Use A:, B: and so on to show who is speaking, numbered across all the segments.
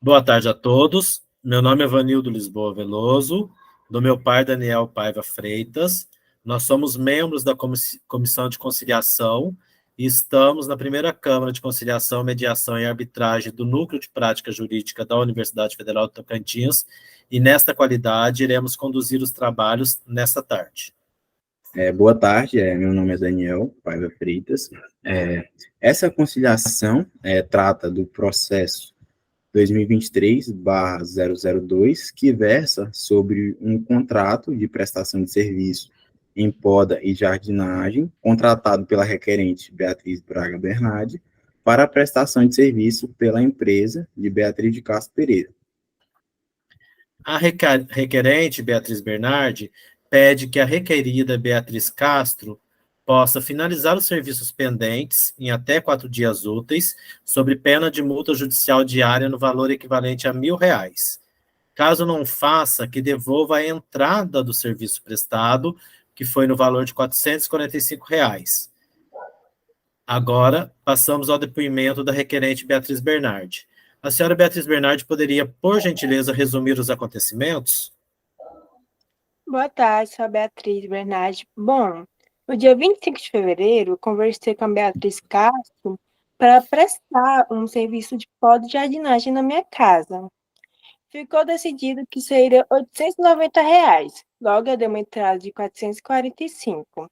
A: Boa tarde a todos. Meu nome é Vanildo Lisboa Veloso, do meu pai Daniel Paiva Freitas. Nós somos membros da Comissão de Conciliação e estamos na primeira Câmara de Conciliação, Mediação e Arbitragem do Núcleo de Prática Jurídica da Universidade Federal do Tocantins e, nesta qualidade, iremos conduzir os trabalhos nesta tarde.
B: Boa tarde, meu nome é Daniel Paiva Freitas. Essa conciliação trata do processo 2023/002, que versa sobre um contrato de prestação de serviço em poda e jardinagem, contratado pela requerente Beatriz Braga Bernardi, para a prestação de serviço pela empresa de Beatriz de Castro Pereira.
A: A requerente Beatriz Bernardi pede que a requerida Beatriz Castro possa finalizar os serviços pendentes em até 4 dias úteis, sob pena de multa judicial diária no valor equivalente a R$ 1.000. Caso não faça, que devolva a entrada do serviço prestado, que foi no valor de R$ 445. Agora, passamos ao depoimento da requerente Beatriz Bernardi. A senhora Beatriz Bernardi poderia, por gentileza, resumir os acontecimentos?
C: Boa tarde, sou a Beatriz Bernardi. Bom, no dia 25 de fevereiro, eu conversei com a Beatriz Castro para prestar um serviço de poda de jardinagem na minha casa. Ficou decidido que seria R$ 890. Logo, eu dei uma entrada de 445.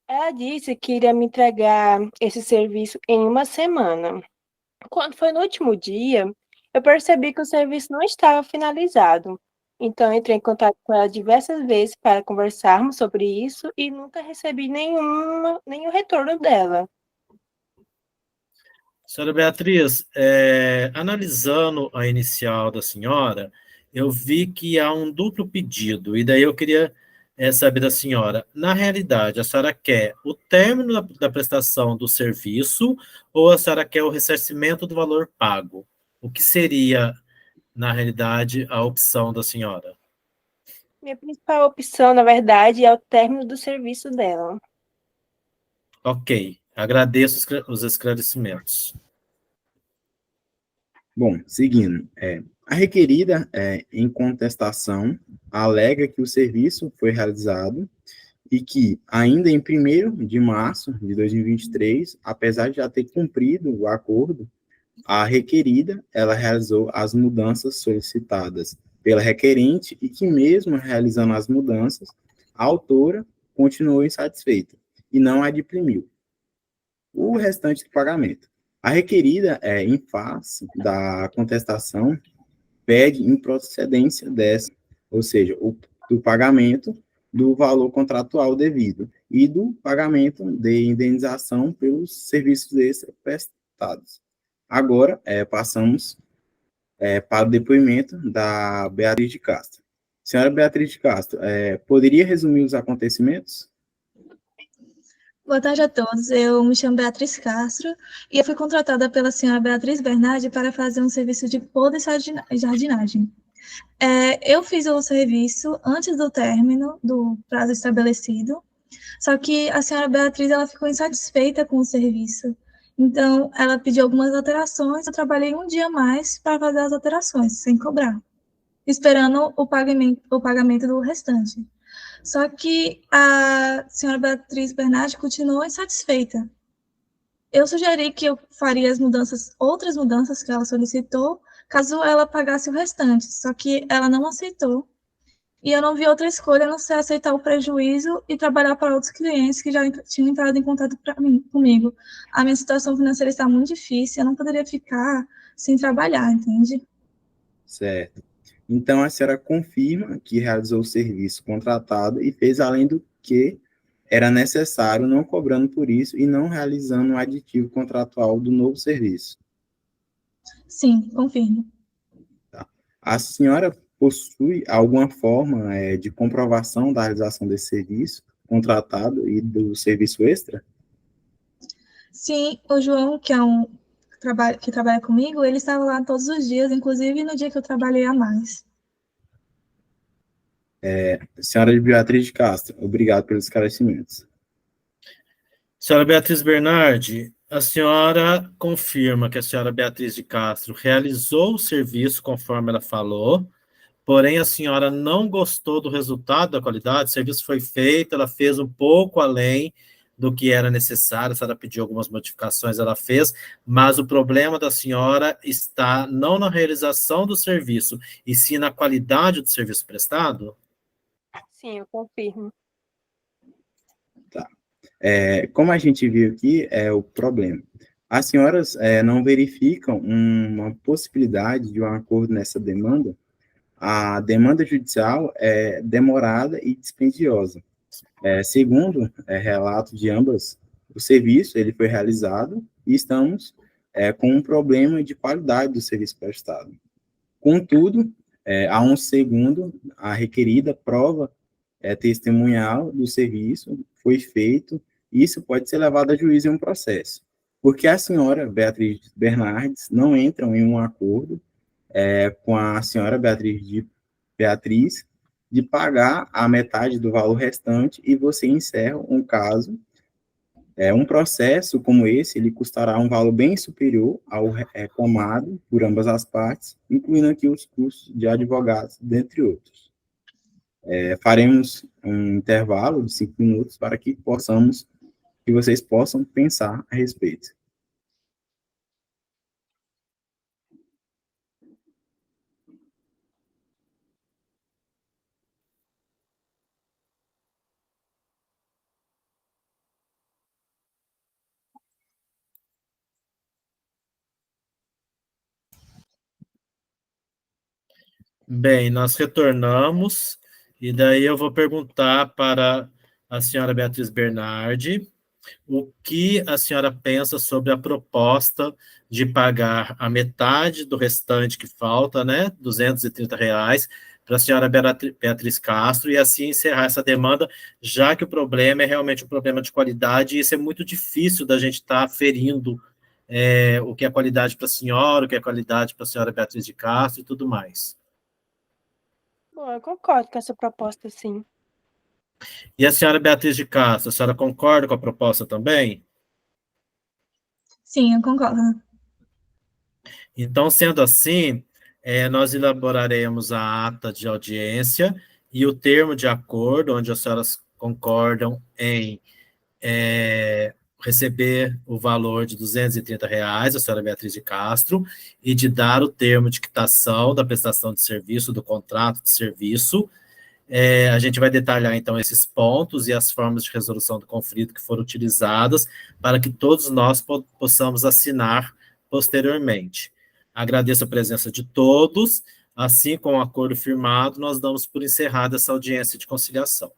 C: Ela disse que iria me entregar esse serviço em uma semana. Quando foi no último dia, eu percebi que o serviço não estava finalizado. Então, entrei em contato com ela diversas vezes para conversarmos sobre isso e nunca recebi nenhum retorno dela.
A: Senhora Beatriz, analisando a inicial da senhora, eu vi que há um duplo pedido, e daí eu queria saber da senhora, na realidade, a senhora quer o término da prestação do serviço ou a senhora quer o ressarcimento do valor pago? O que seria, na realidade, a opção da senhora?
C: Minha principal opção, na verdade, é o término do serviço dela.
A: Ok, agradeço os esclarecimentos.
B: Bom, seguindo, a requerida, em contestação, alega que o serviço foi realizado e que, ainda em 1º de março de 2023, apesar de já ter cumprido o acordo, a requerida, ela realizou as mudanças solicitadas pela requerente e que, mesmo realizando as mudanças, a autora continuou insatisfeita e não adimpliu o restante do pagamento. A requerida, em face da contestação, pede improcedência dessa, ou seja, do pagamento do valor contratual devido e do pagamento de indenização pelos serviços extra prestados. Agora, passamos para o depoimento da Beatriz de Castro. Senhora Beatriz de Castro, poderia resumir os acontecimentos?
D: Boa tarde a todos, eu me chamo Beatriz Castro e eu fui contratada pela senhora Beatriz Bernardi para fazer um serviço de poda e jardinagem. Eu fiz o serviço antes do término do prazo estabelecido, só que a senhora Beatriz ela ficou insatisfeita com o serviço, então ela pediu algumas alterações, eu trabalhei um dia a mais para fazer as alterações, sem cobrar, esperando o pagamento do restante. Só que a senhora Beatriz Bernardi continuou insatisfeita. Eu sugeri que eu faria outras mudanças que ela solicitou, caso ela pagasse o restante, só que ela não aceitou. E eu não vi outra escolha a não ser aceitar o prejuízo e trabalhar para outros clientes que já tinham entrado em contato comigo. A minha situação financeira está muito difícil, eu não poderia ficar sem trabalhar, entende?
B: Certo. Então, a senhora confirma que realizou o serviço contratado e fez além do que era necessário, não cobrando por isso e não realizando o aditivo contratual do novo serviço.
D: Sim, confirmo.
B: Tá. A senhora possui alguma forma de comprovação da realização desse serviço contratado e do serviço extra?
D: Sim, o João, que é que trabalha comigo, ele estava lá todos os dias, inclusive no dia que eu trabalhei a mais.
B: Senhora Beatriz de Castro, obrigado pelos esclarecimentos.
A: Senhora Beatriz Bernardi, A senhora confirma que a senhora Beatriz de Castro realizou o serviço conforme ela falou, porém a senhora não gostou do resultado, da qualidade, o serviço foi feito, ela fez um pouco além do que era necessário, a senhora pediu algumas modificações, ela fez, mas o problema da senhora está não na realização do serviço, e sim na qualidade do serviço prestado?
C: Sim, eu confirmo.
B: Tá. Como a gente viu aqui, é o problema. As senhoras não verificam uma possibilidade de um acordo nessa demanda. A demanda judicial é demorada e dispendiosa. Segundo relato de ambas, o serviço ele foi realizado e estamos com um problema de qualidade do serviço prestado. Contudo, há um segundo, a requerida prova testemunhal do serviço foi feito, e isso pode ser levado a juízo em um processo, porque a senhora Beatriz Bernardes não entra em um acordo com a senhora Beatriz de pagar a metade do valor restante e você encerra um caso. Um processo como esse, ele custará um valor bem superior ao reclamado por ambas as partes, incluindo aqui os custos de advogados, dentre outros. Faremos um intervalo de 5 minutos para que vocês possam pensar a respeito.
A: Bem, nós retornamos, e daí eu vou perguntar para a senhora Beatriz Bernardi o que a senhora pensa sobre a proposta de pagar a metade do restante que falta, né, R$ 230, para a senhora Beatriz Castro, e assim encerrar essa demanda, já que o problema é realmente um problema de qualidade, e isso é muito difícil da gente estar aferindo o que é qualidade para a senhora, o que é qualidade para a senhora Beatriz de Castro e tudo mais.
C: Bom, eu concordo com essa proposta, sim.
A: E a senhora Beatriz de Castro, a senhora concorda com a proposta também?
D: Sim, eu concordo.
A: Então, sendo assim, nós elaboraremos a ata de audiência e o termo de acordo, onde as senhoras concordam em receber o valor de R$ 230, a senhora Beatriz de Castro, e de dar o termo de quitação da prestação de serviço, do contrato de serviço. A gente vai detalhar, então, esses pontos e as formas de resolução do conflito que foram utilizadas para que todos nós possamos assinar posteriormente. Agradeço a presença de todos. Assim, com o acordo firmado, nós damos por encerrada essa audiência de conciliação.